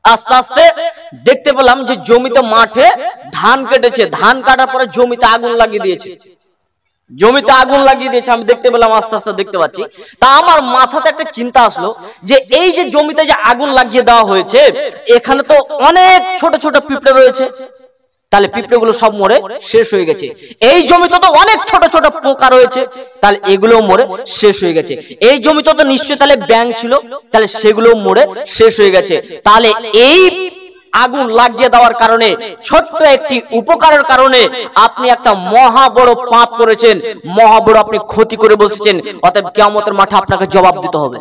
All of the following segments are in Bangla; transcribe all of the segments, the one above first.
আস্তে আস্তে দেখতে পেলাম যে জমিতে মাঠে ধান কেটেছে, ধান কাটার পরে জমিতে আগুন লাগিয়ে দিয়েছে, জমিতে আগুন লাগিয়ে দিয়েছে। আমি দেখতে পেলাম, আস্তে আস্তে দেখতে পাচ্ছি। তা আমার মাথাতে একটা চিন্তা আসলো যে এই যে জমিতে যে আগুন লাগিয়ে দেওয়া হয়েছে, এখানে তো অনেক ছোট ছোট পিঁপড়ে রয়েছে, তাহলে পিঁপড়েগুলো সব মরে শেষ হয়ে গেছে। এই জমিতে তো অনেক ছোট ছোট পোকা রয়েছে, তাহলে এগুলো মরে শেষ হয়ে গেছে। এই জমিতে তো নিশ্চয়ই তাহলে ব্যাঙ ছিল, তাহলে সেগুলো মরে শেষ হয়ে গেছে। তাহলে এই আগুন লাগিয়ে দেওয়ার কারণে, ছোট্ট একটি উপকারের কারণে আপনি একটা মহা বড় পাপ করেছেন, মহা বড় আপনি ক্ষতি করে বসেছেন। অতএব কিয়ামতের মাঠে আপনাকে জবাব দিতে হবে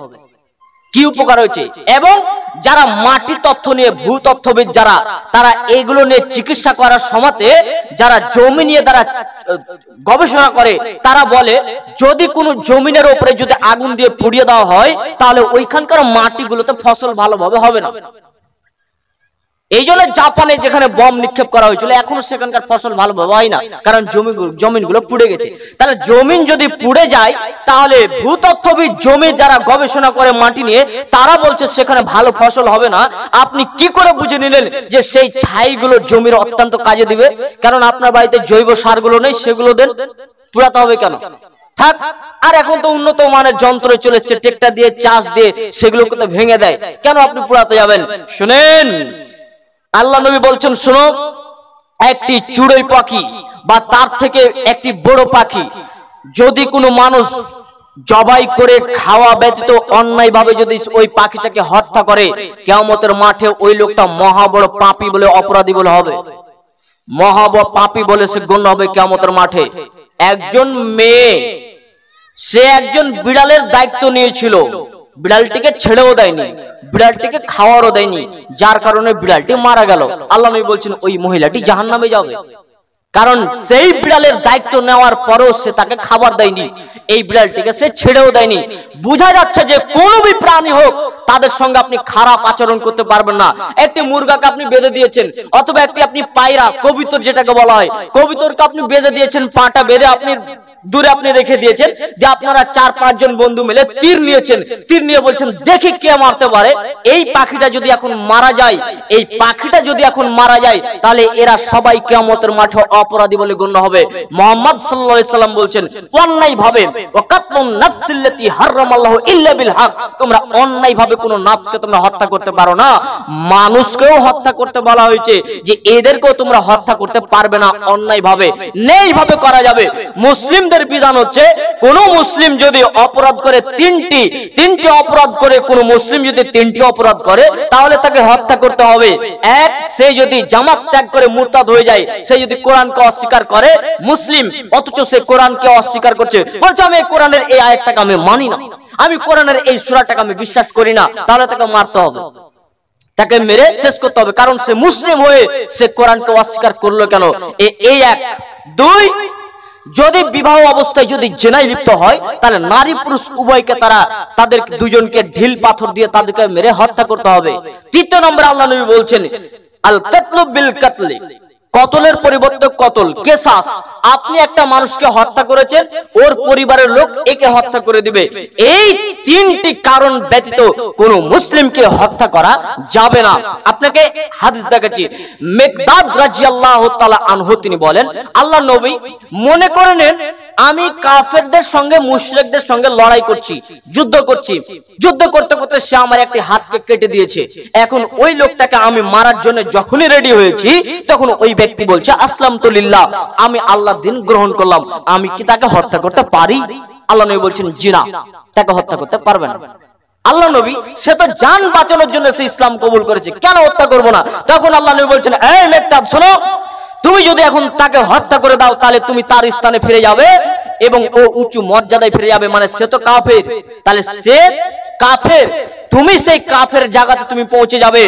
কি উপকার হয়েছে। এবং যারা মাটি তথ্য নিয়ে, ভূতত্ত্ববিদ যারা, তারা এইগুলো নিয়ে চিকিৎসা করার সময়তে, যারা জমি নিয়ে তারা গবেষণা করে, তারা বলে যদি কোনো জমিনের উপরে যদি আগুন দিয়ে পুড়িয়ে দেওয়া হয়, তাহলে ওইখানকার মাটিগুলোতে ফসল ভালোভাবে হবে না। এই জন্য জাপানে যেখানে বম নিক্ষেপ করা হয়েছিল, এখনো সেখানকার ফসল ভালোভাবে হয় না, কারণ জমিনগুলো পুড়ে গেছে। তাহলে জমিন যদি পুড়ে যায়, তাহলে ভূতত্ত্ববিদ জমি যারা গবেষণা করে মাটি নিয়ে, তারা বলছে সেখানে ভালো ফসল হবে না। আপনি কি করে বুঝে নিলেন যে সেই ছাইগুলো জমির অত্যন্ত কাজে দিবে? কারণ আপনার বাড়িতে জৈব সারগুলো নেই, সেগুলো দেন, পুড়াতে হবে কেন? থাক। আর এখন তো উন্নত মানের যন্ত্র চলে এসেছে, ট্রেক্টর দিয়ে, চাষ দিয়ে সেগুলোকে তো ভেঙে দেয়, কেন আপনি পুড়াতে যাবেন? শুনেন, আল্লাহ নবী বলছেন, শোনো, একটি চড়ুই পাখি বা তার থেকে একটি বড় পাখি যদি কোনো মানুষ জবাই করে খাওয়া ব্যতীত অন্যায় ভাবে যদি ওই পাখিটাকে হত্যা করে, কিয়ামতের মাঠে ওই লোকটা মহা বড় পাপী বলে, অপরাধী বলে হবে, মহা বড় পাপী বলে সে গণ্য হবে কিয়ামতের মাঠে। একজন মেয়ে, সে একজন বিড়ালের দায়িত্ব নিয়েছিল, বিড়ালটিকে ছেড়েও দেয়নি, বিড়ালটিকে খাওয়ারও দেয়নি, যার কারণে বিড়ালটি মারা গেল। আল্লাহ নবী বলছেন ওই মহিলাটি জাহান্নামে যাবে, কারণ সেই বিড়ালের দায়িত্ব নেওয়ার পরেও সে তাকে খাবার দেয়নি, এই বিড়ালটিকে সে ছেড়েও দেয়নি। বোঝা যাচ্ছে যে কোন প্রাণী হোক, তাদের সঙ্গে আপনি খারাপ আচরণ করতে পারবেন না। একটি মুরগাকে আপনি বেঁধে দিয়েছেন, অথবা একটি আপনি পায়রা, কবুতর যেটাকে বলা হয়, কবুতরকে আপনি বেঁধে দিয়েছেন, পাটা বেঁধে আপনি দূরে আপনি রেখে দিয়েছেন, যে আপনারা 4-5 জন বন্ধু মিলে তীর নিয়েছেন, তীর নিয়ে বলছেন দেখি কে মারতে পারে। এই পাখিটা যদি এখন মারা যায়, এই পাখিটা যদি এখন মারা যায়, তাহলে এরা সবাই কিয়ামতের মাঠে অপরাধী বলে গণ্য হবে। মুহাম্মদ সাল্লাল্লাহু আলাইহি সাল্লাম বলছেন, অন্যায় ভাবে ওয়াকাতুন নাফসিল্লাতি হারামাল্লাহু ইল্লা বিল হক, তোমরা অন্যায় ভাবে কোনো নাফসকে তোমরা হত্যা করতে পারো না। মানুষকেও হত্যা করতে বলা হয়েছে, যে এদেরকেও তোমরা হত্যা করতে পারবে না অন্যায় ভাবে, নেই ভাবে করা যাবে। মুসলিম বিধান হচ্ছে, কোন মুসলিম যদি অপরাধ করে তিনটি অপরাধ করে, কোন মুসলিম যদি 3টি অপরাধ করে, তাহলে তাকে হত্যা করতে হবে। এক, সে যদি জামাত ত্যাগ করে মুরতাদ হয়ে যায়, সে যদি কোরআনকে অস্বীকার করে, মুসলিম অথচ সে কোরআনকে অস্বীকার করছে, বলছে আমি কোরআনের এই আয়াতটাকে আমি মানি না, আমি কোরআনের এই সূরাটাকে আমি বিশ্বাস করি না, তাহলে তাকে মারতে হবে, তাকে মেরে শেষ করতে হবে, কারণ সে মুসলিম হয়ে সে কোরআনকে অস্বীকার করলো কেন? এই এক। 2, যদি বিবাহ অবস্থায় যদি জেনায় লিপ্ত হয়, তাহলে নারী পুরুষ উভয়কে তাদের দুজনকে ঢিল পাথর দিয়ে তাদেরকে মেরে হত্যা করতে হবে। 3 নম্বরে আল্লাহ নবী বলছেন, আল কাতলু বিল কাতলি, কতলের পরিবর্তে কতল, কিসাস। আপনি একটা মানুষকে হত্যা করেছেন, ওর পরিবারের লোক একে হত্যা করে দিবে। এই 3টি কারণ ব্যতীত কোন মুসলিমকে হত্যা করা যাবে না। আপনাকে হাদিস দেখাচ্ছি, মিকদাদ রাদিয়াল্লাহু তাআলা আনহু তিনি বলেন, আল্লাহ নবী মনে করে নেন আমি কাফেরদের সঙ্গে, মুশরিকদের সঙ্গে লড়াই করছি, যুদ্ধ করছি, যুদ্ধ করতে করতে সে আমার একটি হাতকে কেটে দিয়েছে। এখন ওই লোকটাকে আমি মারার জন্য যখনই রেডি হয়েছি, তখন ওই ব্যক্তি বলছে আসলামতু লিল্লাহ, আমি আল্লাহর দ্বীন গ্রহণ করলাম, আমি কি তাকে হত্যা করতে পারি? আল্লাহ নবী বলছেন জি না, তাকে হত্যা করতে পারবেন না। আল্লাহ নবী, সে তো জান বাঁচানোর জন্য সে ইসলাম কবুল করেছে, কেন হত্যা করব না? তখন আল্লাহ নবী বলছেন, এই মিকদাদ শোনো, তুমি যদি এখন তাকে হত্যা করে দাও, তাহলে তুমি তার স্থানে ফিরে যাবে এবং ও উঁচু মর্যাদায় ফিরে যাবে। মানে সে তো কাফের, তাহলে সে কাফের, তুমি সেই কাফের জায়গাতে তুমি পৌঁছে যাবে,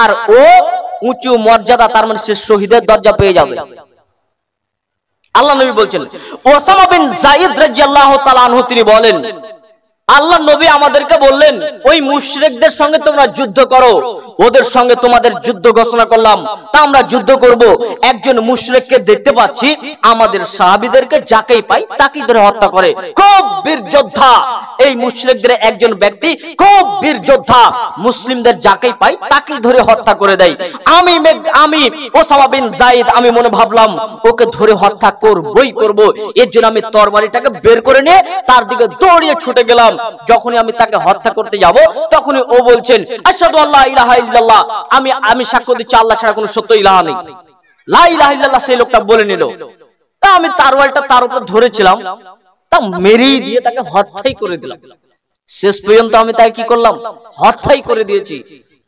আর ও উঁচু মর্যাদা, তার মানে সে শহীদের দরজা পেয়ে যাবে। আল্লাহ নবী বলছেন, ওসামা বিন যায়েদ রাদিয়াল্লাহু তাআলা আনহু তিনি বলেন, আল্লাহ নবী আমাদেরকে বললেন ওই মুশরিকদের সঙ্গে তোমরা যুদ্ধ করো, ওদের সঙ্গে তোমাদের যুদ্ধ ঘোষণা করলাম, তা আমরা যুদ্ধ করব। একজন মুশরিককে দেখতে পাচ্ছি আমাদের সাহাবীদেরকে যাকেই পাই তাকেই ধরে হত্যা করে, খুব বীর যোদ্ধা। এই মুশরিকদের একজন ব্যক্তি খুব বীর যোদ্ধা, মুসলিমদের যাকেই পাই তাকেই ধরে হত্যা করে দেয়। আমি ওসামা বিন যায়েদ আমি মনে ভাবলাম ওকে ধরে হত্যা করবই করব। এর জন্য আমি তরবারিটাকে বের করে নিয়ে তার দিকে দৌড়িয়ে ছুটে গেলাম। যখনই আমি তাকে হত্যা করতে যাব তখনই ও বলছেন আশহাদু আল্লা ইলাহা ইল্লাল্লাহ, আমি সাক্ষ্য দিচ্ছি আল্লাহ ছাড়া কোনো সত্য ইলাহা নেই। লা ইলাহা ইল্লাল্লাহ সেই লোকটা বলে নিল। তা আমি তরবারিটা তার উপর ধরেছিলাম, তা মেরেই দিয়ে তাকে হত্যাই করে দিলাম। শেষ পর্যন্ত আমি তাকে কি করলাম, হত্যাই করে দিয়েছি,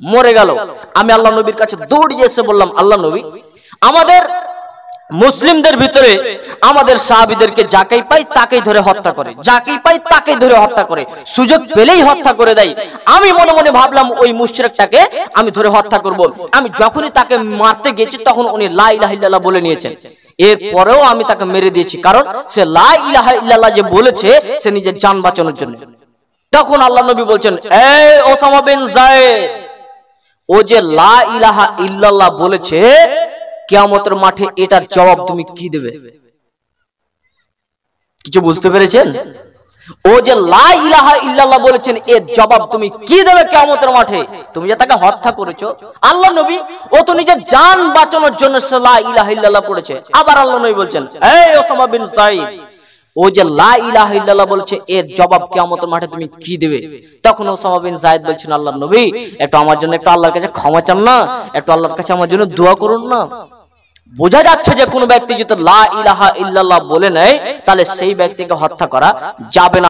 মরে গেল। আমি আল্লাহ নবীর কাছে দৌড়িয়ে এসে বললাম আল্লাহ নবী, আমাদের মুসলিমদের ভিতরে আমাদের সাহাবীদেরকে যাকেই পাই তাকেই ধরে হত্যা করে, যাকেই পাই তাকেই ধরে হত্যা করে, সুযোগ পেলেই হত্যা করে দেয়। আমি মনে মনে ভাবলাম ওই মুশরিকটাকে আমি ধরে হত্যা করব। আমি যখনই তাকে মারতে গেছি তখন উনি লা ইলাহা ইল্লাল্লাহ বলে নিয়েছেন। এরপরেও আমি তাকে মেরে দিয়েছি, কারণ সে লা ইলাহা ইল্লাল্লাহ যে বলেছে সে নিজের জান বাঁচানোর জন্য। তখন আল্লাহ নবী বলছেন, এই ওসামা বিন যায়েদ, ও যে লা ইলাহা ইল্লাল্লাহ বলেছে, কিয়ামতের মাঠে এটার জবাব তুমি কি দেবে? কিছু বুঝতে পেরেছেন? ও যে লা ইলাহা ইল্লাল্লাহ বলেছেন এর জবাব তুমি কি দেবে কিয়ামতের মাঠে? তুমি যে তাকে হত্যা করেছো। আল্লাহ নবী ও তো নিজের জান বাঁচানোর জন্য লা ইলাহা ইল্লাল্লাহ পড়েছে। আবার আল্লাহ নবী বলছেন, এই ওসামা বিন যায়েদ, ও যে লা ইলাহা ইল্লাল্লাহ বলেছে এর জবাব কিয়ামতের মাঠে তুমি কি দেবে? তখন ওসামা বিন যায়েদ বলছেন, আল্লাহ নবী একটু আমার জন্য একটু আল্লাহর কাছে ক্ষমা চান না, একটু আল্লাহর কাছে আমার জন্য দোয়া করুন না। বোঝা যাচ্ছে যে কোন ব্যক্তি যদি লা ইলাহা ইল্লাল্লাহ বলে নেয় তাহলে সেই ব্যক্তিকে হত্যা করা যাবে না।